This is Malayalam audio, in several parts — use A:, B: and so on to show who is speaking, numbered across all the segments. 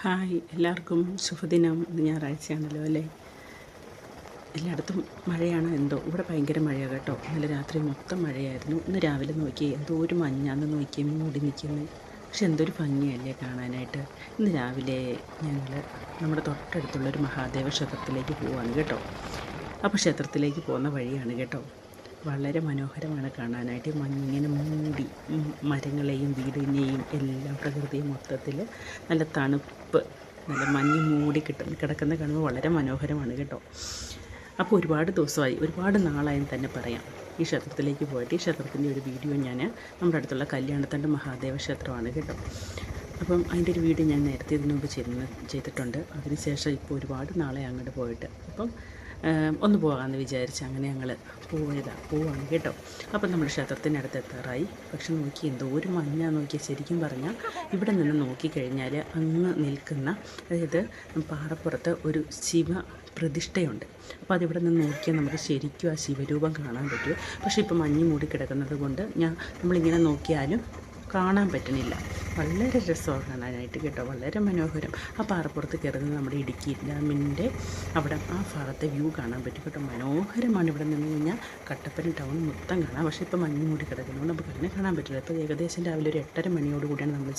A: ഹായ്, എല്ലാവർക്കും ശുഭദിനം. ഇന്ന് ഞായറാഴ്ചയാണല്ലോ അല്ലേ? എല്ലായിടത്തും മഴയാണോ എന്തോ. ഇവിടെ ഭയങ്കര മഴയാണ് കേട്ടോ. ഇന്നലെ രാത്രി മൊത്തം മഴയായിരുന്നു. ഇന്ന് രാവിലെ നോക്കി എന്തോ ഒരു മഞ്ഞാന്ന് നോക്കി മൂടി നിൽക്കുന്നു. പക്ഷെ എന്തൊരു ഭംഗിയല്ലേ കാണാനായിട്ട്. ഇന്ന് രാവിലെ ഞങ്ങൾ നമ്മുടെ തൊട്ടടുത്തുള്ളൊരു മഹാദേവ ക്ഷേത്രത്തിലേക്ക് പോവാണ് കേട്ടോ. അപ്പോൾ ക്ഷേത്രത്തിലേക്ക് പോകുന്ന വഴിയാണ് കേട്ടോ. വളരെ മനോഹരമാണ് കാണാനായിട്ട്. മഞ്ഞിങ്ങനെ മൂടി മരങ്ങളെയും വീടിനെയും എല്ലാം പ്രകൃതിയും മൊത്തത്തിൽ നല്ല തണുപ്പ്, നല്ല മഞ്ഞ് മൂടി കിടക്കുന്ന കാണുമ്പോൾ വളരെ മനോഹരമാണ് കേട്ടോ. അപ്പോൾ ഒരുപാട് ദിവസമായി, ഒരുപാട് നാളായെന്ന് തന്നെ പറയാം ഈ ക്ഷേത്രത്തിലേക്ക് പോയിട്ട്. ഈ ക്ഷേത്രത്തിൻ്റെ ഒരു വീഡിയോ ഞാൻ നമ്മുടെ അടുത്തുള്ള കല്യാണത്തണ്ട് മഹാദേവ ക്ഷേത്രമാണ് കേട്ടോ. അപ്പം അതിൻ്റെ ഒരു വീഡിയോ ഞാൻ നേരത്തെ ഇതിനു മുമ്പ് ചെയ്തിട്ടുണ്ട്. അതിനുശേഷം ഇപ്പോൾ ഒരുപാട് നാളെ അങ്ങോട്ട് പോയിട്ട് അപ്പം ഒന്ന് പോകാമെന്ന് വിചാരിച്ച് അങ്ങനെ ഞങ്ങൾ പോവാണ് കേട്ടോ. അപ്പം നമ്മൾ ക്ഷേത്രത്തിനടുത്ത് എത്താറായി. പക്ഷെ നോക്കി എന്തോ ഒരു മഞ്ഞ നോക്കി, ശരിക്കും പറഞ്ഞാൽ ഇവിടെ നിന്ന് നോക്കിക്കഴിഞ്ഞാൽ അങ്ങ് നിൽക്കുന്ന, അതായത് പാറപ്പുറത്ത് ഒരു ശിവ പ്രതിഷ്ഠയുണ്ട്. അപ്പോൾ അതിവിടെ നിന്ന് നോക്കിയാൽ നമുക്ക് ശരിക്കും ആ ശിവരൂപം കാണാൻ പറ്റും. പക്ഷേ ഇപ്പോൾ മഞ്ഞ് മൂടി കിടക്കുന്നത് കൊണ്ട് നമ്മളിങ്ങനെ നോക്കിയാലും കാണാൻ പറ്റുന്നില്ല. വളരെ രസമാണ് കാണാനായിട്ട് കേട്ടോ, വളരെ മനോഹരം. ആ പാറപ്പുറത്ത് കയറുന്നത് നമ്മുടെ ഇടുക്കി ഡാമിൻ്റെ അവിടെ ആ ഭാഗത്തെ വ്യൂ കാണാൻ പറ്റും കേട്ടോ. മനോഹരമാണ്. ഇവിടെ നിന്ന് കഴിഞ്ഞാൽ കട്ടപ്പന ടൗൺ മൊത്തം കാണാം. പക്ഷേ ഇപ്പോൾ മഞ്ഞ് മൂടി കിടക്കുന്നതുകൊണ്ട് നമുക്ക് അങ്ങനെ കാണാൻ പറ്റില്ല. ഇപ്പോൾ ഏകദേശം രാവിലെ ഒരു 8:30 മണിയോടുകൂടിയാണ് നമ്മൾ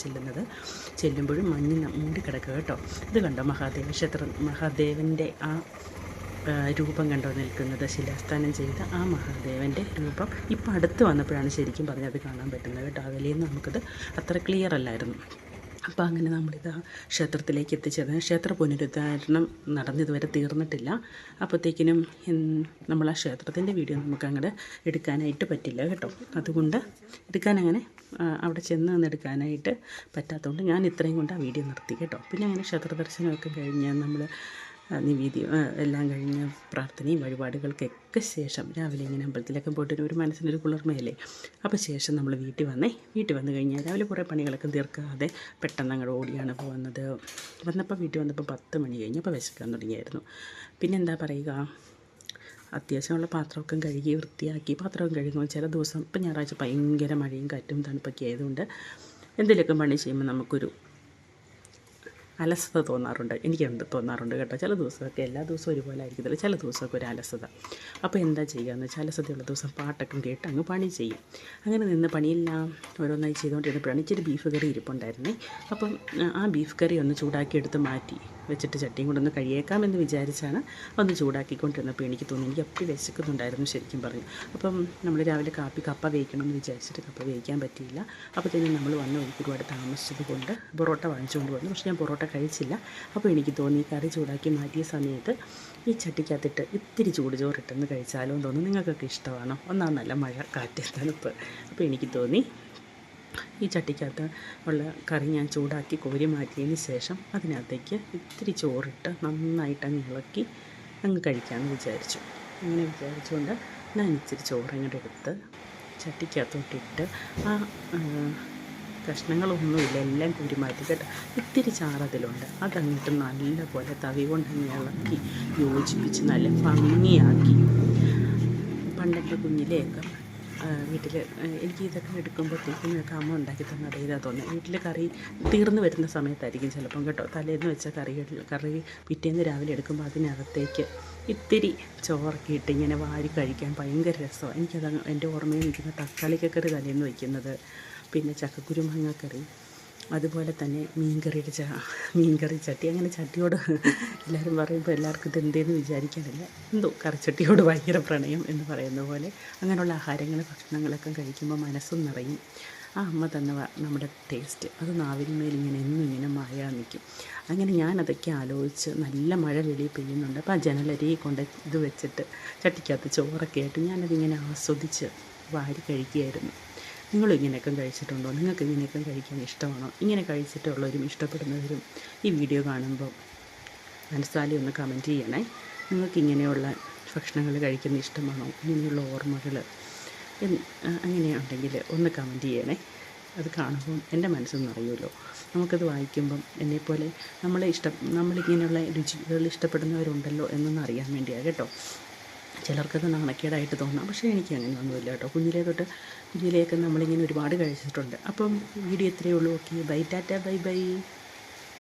A: ചെല്ലുമ്പോഴും മഞ്ഞ് മൂടി കിടക്കുക കേട്ടോ. ഇത് കണ്ടോ, മഹാദേവൻ്റെ ആ രൂപം കണ്ടോ നിൽക്കുന്നത്, ശിലാസ്ഥാനം ചെയ്ത ആ മഹാദേവൻ്റെ രൂപം ഇപ്പം അടുത്ത് വന്നപ്പോഴാണ് ശരിക്കും പറഞ്ഞത് കാണാൻ പറ്റുന്നത് കേട്ടോ. അതിലേന്ന് നമുക്കത് അത്ര ക്ലിയർ അല്ലായിരുന്നു. അപ്പോൾ അങ്ങനെ നമ്മളിത് ക്ഷേത്രത്തിലേക്ക് എത്തിച്ചേർന്ന്, ക്ഷേത്ര പുനരുദ്ധാരണം നടന്നിതുവരെ തീർന്നിട്ടില്ല. അപ്പോഴത്തേക്കിനും നമ്മൾ ആ ക്ഷേത്രത്തിൻ്റെ വീഡിയോ നമുക്ക് അങ്ങനെ എടുക്കാനായിട്ട് പറ്റില്ല കേട്ടോ. അതുകൊണ്ട് അവിടെ ചെന്ന് എടുക്കാനായിട്ട് പറ്റാത്തതുകൊണ്ട് ഞാൻ ഇത്രയും കൊണ്ട് ആ വീഡിയോ നിർത്തി കേട്ടോ. പിന്നെ അങ്ങനെ ക്ഷേത്ര ദർശനമൊക്കെ കഴിഞ്ഞ് നമ്മൾ നിവേദ്യം എല്ലാം കഴിഞ്ഞ് പ്രാർത്ഥനയും വഴിപാടുകൾക്കൊക്കെ ശേഷം രാവിലെ ഇങ്ങനെ അമ്പലത്തിലൊക്കെ പോയിട്ട് ഒരു മനസ്സിനൊരു കുളിർമയല്ലേ. അപ്പോൾ ശേഷം നമ്മൾ വീട്ടിൽ വന്നു കഴിഞ്ഞാൽ രാവിലെ കുറേ പണികളൊക്കെ തീർക്കാതെ പെട്ടെന്ന് അങ്ങോട്ട് ഓടിയാണ് വന്നപ്പോൾ വീട്ടിൽ വന്നപ്പോൾ 10 മണി കഴിഞ്ഞപ്പോൾ വിശക്കാൻ തുടങ്ങിയായിരുന്നു. പിന്നെ എന്താ പറയുക, അത്യാവശ്യമുള്ള പാത്രമൊക്കെ കഴുകി വൃത്തിയാക്കി. പാത്രമൊക്കെ കഴുകുമ്പോൾ ചില ദിവസം ഇപ്പം ഞായറാഴ്ച ഭയങ്കര മഴയും കാറ്റും തണുപ്പൊക്കെ ആയതുകൊണ്ട് എന്തെങ്കിലുമൊക്കെ പണി ചെയ്യുമ്പോൾ നമുക്കൊരു അലസത തോന്നാറുണ്ട് കേട്ടോ. ചില ദിവസമൊക്കെ, എല്ലാ ദിവസവും ഒരുപോലെ ആയിരിക്കത്തില്ല, ചില ദിവസമൊക്കെ ഒരു അലസത. അപ്പോൾ എന്താ ചെയ്യുകയെന്ന് വെച്ചാൽ, അലസതയുള്ള ദിവസം പാട്ടൊക്കെ കേട്ട് അങ്ങ് പണി ചെയ്യും. അങ്ങനെ നിന്ന് പണിയെല്ലാം ഓരോന്നായി ചെയ്തുകൊണ്ടിരുന്നപ്പോഴാണ് ഇച്ചിരി ബീഫ് കറി ഇരിപ്പുണ്ടായിരുന്നേ. അപ്പം ആ ബീഫ് കറി ഒന്ന് ചൂടാക്കി എടുത്ത് മാറ്റി വെച്ചിട്ട് ചട്ടിയും കൊണ്ടൊന്ന് കഴിയേക്കാമെന്ന് വിചാരിച്ചാണ് ഒന്ന് ചൂടാക്കിക്കൊണ്ടിരുന്നപ്പോൾ എനിക്ക് തോന്നി, എനിക്ക് അപ്പടി വിശക്കുന്നുണ്ടായിരുന്നു ശരിക്കും പറഞ്ഞു. അപ്പം നമ്മൾ രാവിലെ കപ്പ വേവിക്കണമെന്ന് വിചാരിച്ചിട്ട് കപ്പ വേവിക്കാൻ പറ്റിയില്ല. അപ്പോഴത്തേനും നമ്മൾ വന്ന വഴിക്ക് ഒരുപാട് താമസിച്ചത് കൊണ്ട് പൊറോട്ട വാങ്ങിച്ചുകൊണ്ട് വന്നു. പക്ഷേ ഞാൻ പൊറോട്ട കഴിച്ചില്ല. അപ്പോൾ എനിക്ക് തോന്നി കറി ചൂടാക്കി മാറ്റിയ സമയത്ത് ഈ ചട്ടിക്കകത്തിട്ട് ഇത്തിരി ചൂടുചോറിട്ടെന്ന് കഴിച്ചാലോ എന്ന് തോന്നുന്നു. നിങ്ങൾക്കൊക്കെ ഇഷ്ടമാണോ? ഒന്നാം നല്ല മഴ, കാറ്റ്, തണുപ്പ്. അപ്പോൾ എനിക്ക് തോന്നി ഈ ചട്ടിക്കകത്ത് ഉള്ള കറി ഞാൻ ചൂടാക്കി കോരി മാറ്റിയതിന് ശേഷം അതിനകത്തേക്ക് ഇത്തിരി ചോറിട്ട് നന്നായിട്ട് അങ്ങ് ഇളക്കി അങ്ങ് കഴിക്കാമെന്ന് വിചാരിച്ചു. അങ്ങനെ വിചാരിച്ചുകൊണ്ട് ഞാൻ ഇച്ചിരി ചോറങ്ങോട്ട് എടുത്ത് ചട്ടിക്കകത്തോട്ടിട്ട് ആ കഷ്ണങ്ങളൊന്നുമില്ല, എല്ലാം കോരി മാറ്റി കേട്ടോ. ഇത്തിരി ചാറതിലുണ്ട്, അതങ്ങിട്ട് നല്ലപോലെ തവി കൊണ്ടങ്ങ് ഇളക്കി യോജിപ്പിച്ച് നല്ല ഭംഗിയാക്കി. പണ്ടൊക്കെ കുഞ്ഞിലെയൊക്കെ വീട്ടിൽ എനിക്ക് ഇതൊക്കെ എടുക്കുമ്പോഴത്തേക്കും അമ്മ ഉണ്ടാക്കി തന്നത് ഇതാ തോന്നുന്നത്. വീട്ടിൽ കറി തീർന്നു വരുന്ന സമയത്തായിരിക്കും ചിലപ്പം കേട്ടോ. തലേന്ന് വെച്ച കറി പിറ്റേന്ന് രാവിലെ എടുക്കുമ്പോൾ അതിനകത്തേക്ക് ഇത്തിരി ചോറൊക്കെ ഇട്ട് ഇങ്ങനെ വാരി കഴിക്കാൻ ഭയങ്കര രസമാണ്. എനിക്കത് എൻ്റെ ഓർമ്മയിൽ നിൽക്കുന്ന തക്കാളിക്കറി തലേന്ന് വയ്ക്കുന്നത്, പിന്നെ ചക്കക്കുരു മാങ്ങാക്കറി, അതുപോലെ തന്നെ മീൻകറി ചട്ടി. അങ്ങനെ ചട്ടിയോട് എല്ലാവരും പറയുമ്പോൾ എല്ലാവർക്കും ഇത് എന്തേന്ന് വിചാരിക്കാനില്ല, എന്തോ കറിച്ചട്ടിയോട് ഭയങ്കര പ്രണയം എന്ന് പറയുന്ന പോലെ. അങ്ങനെയുള്ള ഭക്ഷണങ്ങളൊക്കെ കഴിക്കുമ്പോൾ മനസ്സും നിറയും. ആ അമ്മ തന്നെ നമ്മുടെ ടേസ്റ്റ് അത് നാവിന്മേൽ ഇങ്ങനെ മായാൻ നിൽക്കും. അങ്ങനെ ഞാനതൊക്കെ ആലോചിച്ച്, നല്ല മഴ വെളിയിൽ പെയ്യുന്നുണ്ട്. അപ്പോൾ ആ ജനലരി കൊണ്ട് ഇത് വെച്ചിട്ട് ചട്ടിക്കകത്ത് ചോറൊക്കെ ആയിട്ട് ഞാനതിങ്ങനെ ആസ്വദിച്ച് വാരി കഴിക്കുകയായിരുന്നു. നിങ്ങളും ഇങ്ങനെയൊക്കെ കഴിച്ചിട്ടുണ്ടോ? നിങ്ങൾക്ക് ഇങ്ങനെയൊക്കെ കഴിക്കാൻ ഇഷ്ടമാണോ? ഇങ്ങനെ കഴിച്ചിട്ടുള്ളവരും ഇഷ്ടപ്പെടുന്നവരും ഈ വീഡിയോ കാണുമ്പോൾ മനസ്സാലി ഒന്ന് കമൻറ്റ് ചെയ്യണേ. നിങ്ങൾക്ക് ഇങ്ങനെയുള്ള ഭക്ഷണങ്ങൾ കഴിക്കുന്ന ഇഷ്ടമാണോ? ഇങ്ങനെയുള്ള ഓർമ്മകൾ അങ്ങനെയുണ്ടെങ്കിൽ ഒന്ന് കമൻറ്റ് ചെയ്യണേ. അത് കാണുമ്പം എൻ്റെ മനസ്സൊന്നും അറിയുമല്ലോ. നമുക്കത് വായിക്കുമ്പം എന്നെപ്പോലെ നമ്മളിങ്ങനെയുള്ള രുചികൾ ഇഷ്ടപ്പെടുന്നവരുണ്ടല്ലോ എന്നൊന്ന് അറിയാൻ വേണ്ടിയാണ് കേട്ടോ. ചിലർക്കത് നാണക്കേടായിട്ട് തോന്നാം, പക്ഷേ എനിക്ക് അങ്ങനെയൊന്നുമില്ല കേട്ടോ. കുഞ്ഞിലെയൊക്കെ നമ്മളിങ്ങനെ ഒരുപാട് കഴിച്ചിട്ടുണ്ട്. അപ്പം വീഡിയോ ഇത്രയേ ഉള്ളൂ. Okay, bye, tata, by.